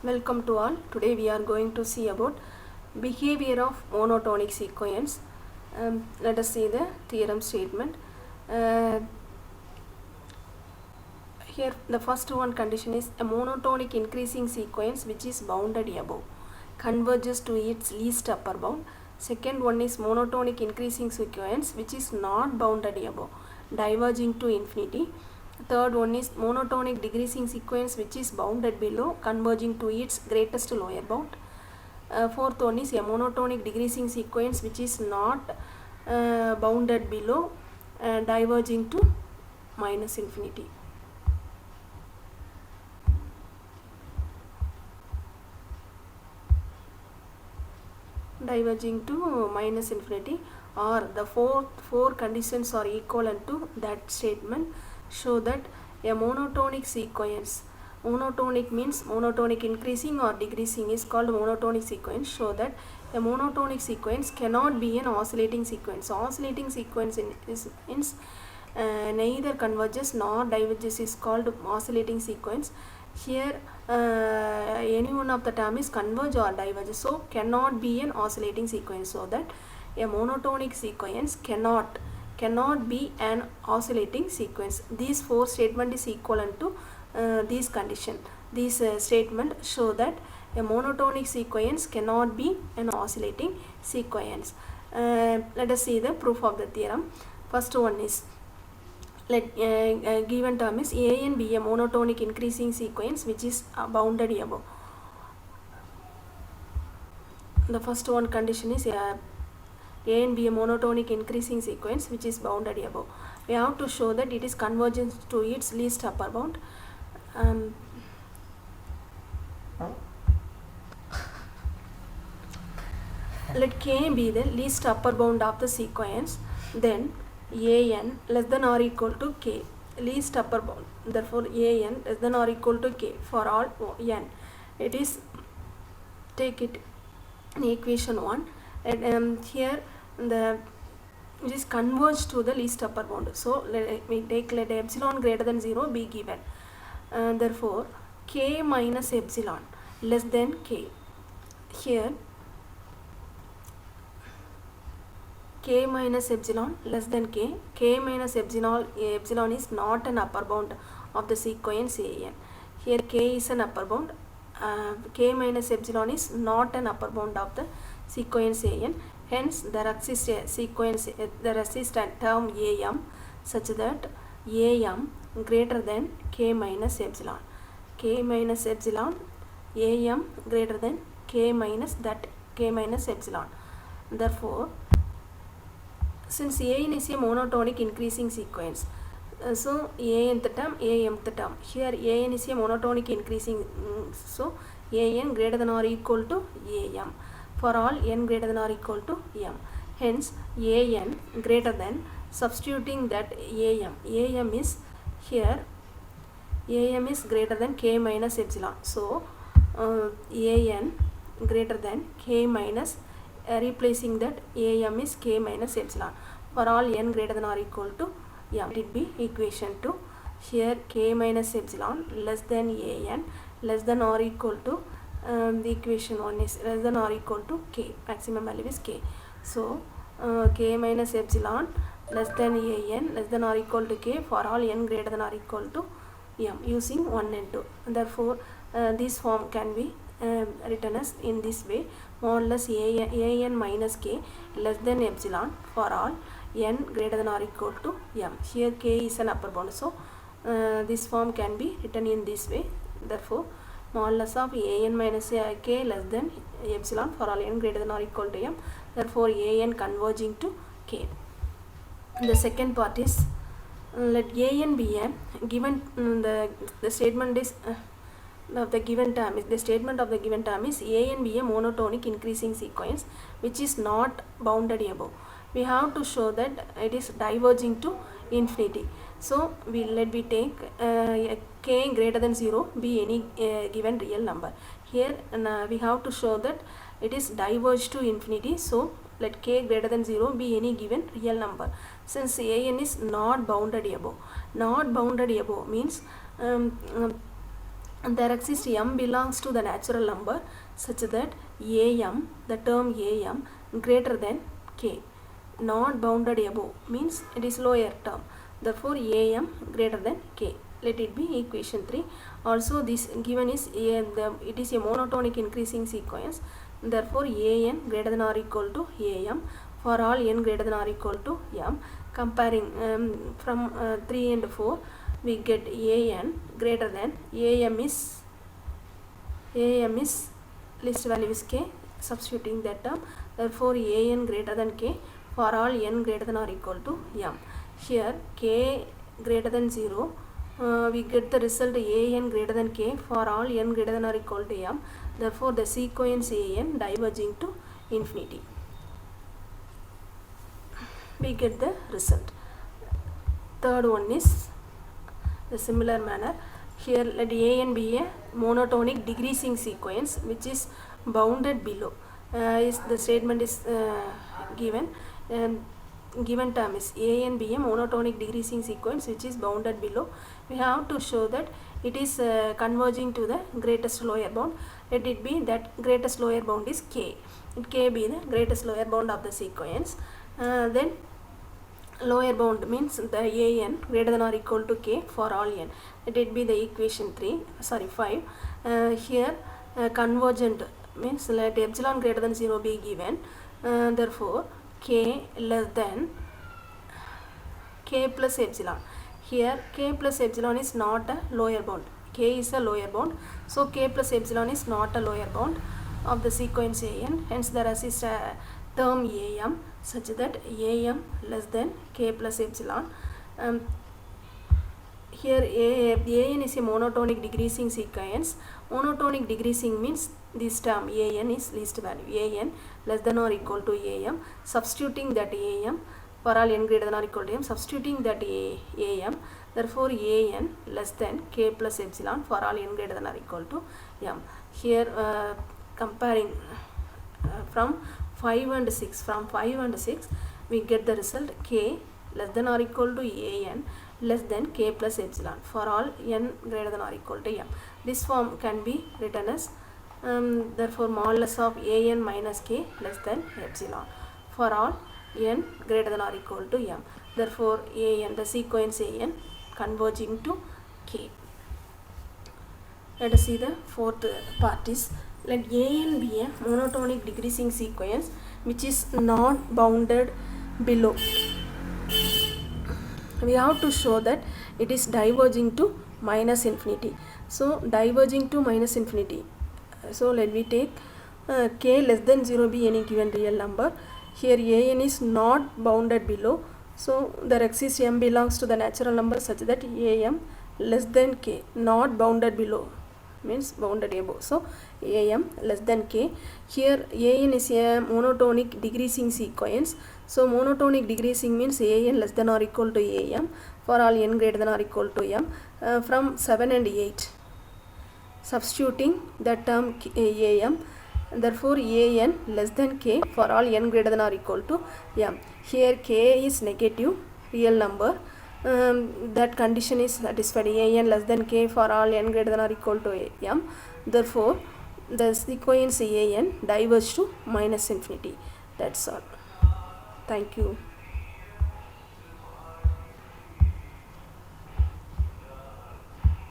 Welcome to all. Today we are going to see about behavior of monotonic sequence. Let us see the theorem statement. Uh, Here the first one condition is a monotonic increasing sequence which is bounded above converges to its least upper bound. Second one is monotonic increasing sequence which is not bounded above diverging to infinity. Third one is monotonic decreasing sequence which is bounded below converging to its greatest lower bound. Fourth one is a monotonic decreasing sequence which is not bounded below diverging to minus infinity. Diverging to minus infinity, or the four conditions are equivalent to that statement, show that a monotonic sequence, monotonic means monotonic increasing or decreasing, is called monotonic sequence. Show that a monotonic sequence cannot be an oscillating sequence. Oscillating sequence means neither converges nor diverges is called oscillating sequence. Here any one of the term is converge or diverge, so cannot be an oscillating sequence. So that a monotonic sequence cannot be an oscillating sequence. These four statement is equivalent to these condition. These statement show that a monotonic sequence cannot be an oscillating sequence. Let us see the proof of the theorem. First one is, given term is A and B a monotonic increasing sequence which is bounded above. The first one condition is A and B a monotonic increasing sequence which is bounded above. We have to show that it is convergent to its least upper bound. Let K be the least upper bound of the sequence, then an less than or equal to k, least upper bound. Therefore an less than or equal to k for all n. It is, take it in equation 1, and here the it is converged to the least upper bound. So let epsilon greater than 0 be given. Therefore k minus epsilon less than k. Here k minus epsilon less than k minus epsilon is not an upper bound of the sequence an. Here k is an upper bound, k minus epsilon is not an upper bound of the sequence an. Hence there exists a sequence, there exists a term am such that am greater than k minus epsilon. K minus epsilon, am greater than k minus epsilon. Therefore since an is a monotonic increasing sequence, so anth term, amth term. Here an is a monotonic increasing, so an greater than or equal to am for all n greater than or equal to m. Hence an greater than, substituting that am is here, am is greater than k minus epsilon. So an greater than k minus, replacing that am is k minus epsilon for all n greater than or equal to m. It be equation 2. Here k minus epsilon less than an less than or equal to, the equation 1 is less than or equal to k, maximum value is k. So k minus epsilon less than an less than or equal to k for all n greater than or equal to m using 1 and 2. Therefore this form can be written as in this way: modulus an minus k less than epsilon for all n greater than or equal to m. Here k is an upper bound, so this form can be written in this way. Therefore modulus of an minus k less than epsilon for all n greater than or equal to m. Therefore an converging to k. The second part is, let an be a given, the statement is of the given term is, the statement of the given term is an be a monotonic increasing sequence which is not bounded above. We have to show that it is diverging to infinity. So let me take k greater than 0 be any given real number. Here we have to show that it is diverged to infinity. So let k greater than 0 be any given real number. Since an is not bounded above, not bounded above means and there exists m belongs to the natural number such that am, the term am greater than k, not bounded above, means it is lower term, therefore am greater than k. Let it be equation 3. Also this given is it is a monotonic increasing sequence, therefore an greater than or equal to am for all n greater than or equal to m. Comparing from 3 and 4, we get an greater than am is least value is k, substituting that term, therefore an greater than k for all n greater than or equal to m. Here k greater than 0, we get the result an greater than k for all n greater than or equal to m, therefore the sequence an diverging to infinity. We get the result. Third one is the similar manner. Here let an be a monotonic decreasing sequence which is bounded below. The statement is given. Given term is an be a monotonic decreasing sequence which is bounded below. We have to show that it is converging to the greatest lower bound. Let it be that greatest lower bound is k. Let k be the greatest lower bound of the sequence. Then lower bound means the an greater than or equal to k for all n. Let it be the equation 5. Here convergent means let epsilon greater than 0 be given, therefore k less than k plus epsilon. Here k plus epsilon is not a lower bound, k is a lower bound, so k plus epsilon is not a lower bound of the sequence an, hence there is a term am such that am less than k plus epsilon. Here an is a monotonic decreasing sequence. Monotonic decreasing means this term an is least value, an less than or equal to am, substituting that am for all n greater than or equal to m, substituting that am, therefore an less than k plus epsilon for all n greater than or equal to m. Here comparing from 5 and 6, we get the result k less than or equal to an less than k plus epsilon for all n greater than or equal to m. This form can be written as therefore modulus of an minus k less than epsilon for all n greater than or equal to m. Therefore the sequence an converging to k. Let us see the fourth part is, let an be a monotonic decreasing sequence which is not bounded below. We have to show that it is diverging to minus infinity. So diverging to minus infinity. So let me take k less than 0 be any given real number. Here an is not bounded below. So there exists m belongs to the natural number such that am less than k, not bounded below, means bounded above. So am less than k. Here an is a monotonic decreasing sequence. So monotonic decreasing means an less than or equal to am for all n greater than or equal to m. From 7 and 8, substituting the term am, therefore an less than k for all n greater than or equal to m. Here k is negative real number. That condition is satisfied, an less than k for all n greater than or equal to m. Therefore the sequence an diverges to minus infinity. That's all. Thank you.